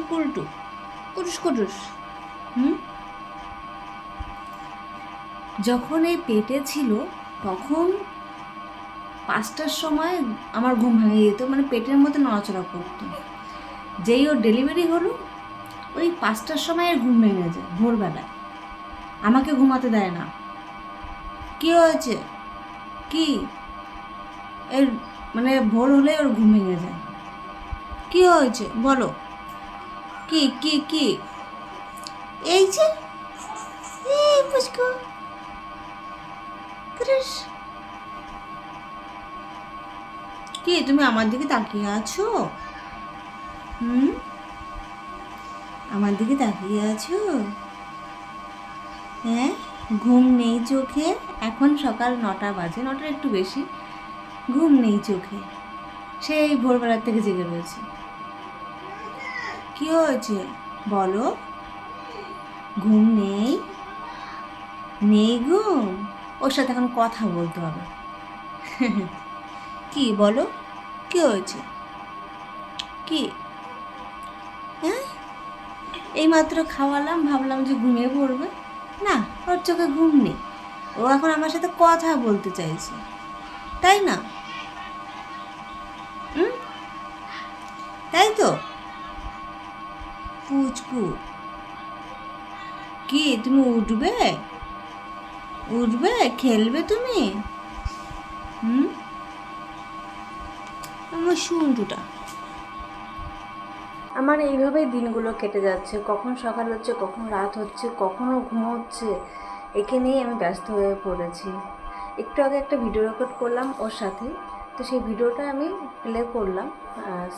কুলটু, কুটুস কুটুস। হুম, যখন এই পেটে ছিল তখন 5টার সময় আমার ঘুম ভেঙে যেত, মানে পেটের মধ্যে নড়াচড়া করতো। যেই ওর ডেলিভারি হলো ওই 5টার সময় ঘুম ভেঙে যায় ভোরবেলায়, আমাকে ঘুমাতে দেয় না। কি হয়েছে, কি এর, মানে ভোর হলে ওর ঘুম ভেঙে যায়। কি হয়েছে বলো, কি কি কি? এই যে এই পুষ্কু, কৃষ, কি তুমি আমার দিকে তাকিয়ে আছো? হুম, আমার দিকে তাকিয়ে আছো? হ্যাঁ, ঘুম নেই চোখে? এখন সকাল 9টা বাজে, 9টার একটু বেশি। ঘুম নেই চোখে, সেই ভোরবেলার থেকে জেগে রয়েছে। কি হয়েছে বলো? ঘুম নেই? নেই ঘুম? ওর সাথে এখন কথা বলতে হবে। কি বলো, কি হয়েছে, কি? হ্যাঁ, এইমাত্র খাওয়ালাম, ভাবলাম যে ঘুমিয়ে পড়বে, না, ওর চোখে ঘুম নেই। ও এখন আমার সাথে কথা বলতে চাইছে, তাই না? হুম, তাই তো পুচকু। কি তুমি উঠবে, উঠবে খেলবে তুমি? হুম, আমার সুন্দরটা। আমার এইভাবেই দিনগুলো কেটে যাচ্ছে, কখন সকাল হচ্ছে, কখন রাত হচ্ছে, কখনও ঘুমোচ্ছে, একে নিয়েই আমি ব্যস্ত হয়ে পড়েছি। একটু আগে একটা ভিডিও রেকর্ড করলাম ওর সাথে, তো সেই ভিডিওটা আমি প্লে করলাম,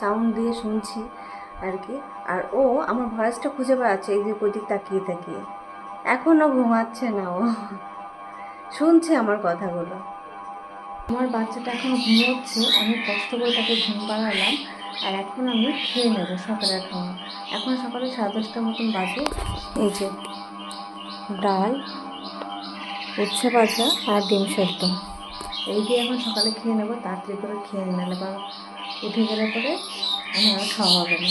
সাউন্ড দিয়ে শুনছি আর কি। আর ও আমার ভয়েসটা খুঁজে বেড়াচ্ছে এই যে ওদিক তাকিয়ে তাকিয়ে। এখনও ঘুমাচ্ছে না ও, শুনছে আমার কথাগুলো। আমার বাচ্চাটা এখন ঘুমোচ্ছে, অনেক কষ্ট করে তাকে ঘুম পাড়ালাম। আর এখন আমি খেয়ে নেবো সকালের খাওয়া। এখন সকালে 10:30টার মতন বাজে। এই যে ডাল, উচ্ছে ভাজা আর ডিম সেদ্ধ, এই দিয়ে এখন সকালে খেয়ে নেবো। তাড়াতাড়ি করে খেয়ে নিলে বা উঠে গেলে পরে আমার আর খাওয়া হবে না।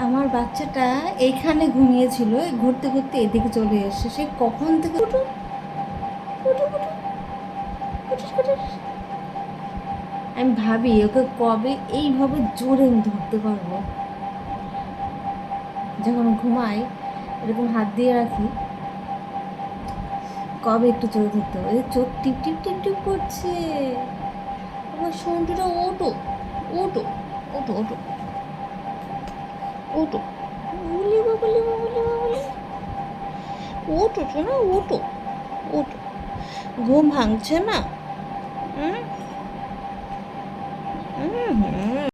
আমার বাচ্চাটা এইখানে ঘুমিয়েছিল, ঘুরতে ঘুরতে এদিকে চলে এসছে, সে কখন থেকে উঠো উঠো উঠো উঠো। আমি ভাবি ওকে কবে এইভাবে জোরে আমি ধরতে পারবো। যখন ঘুমাই এরকম হাত দিয়ে রাখি, কবে একটু জোরে ধরতে হবে। চোখ টিপ টিপ টিপ টিপ করছে। আমার সন্টুটা ওটো ওটো ওটো ওটো ওটো, বলি বাবলি বাবলি বাবলি, ওটো না, ওটো ওটো। ঘুম ভাঙছে না? হুম হুম হুম।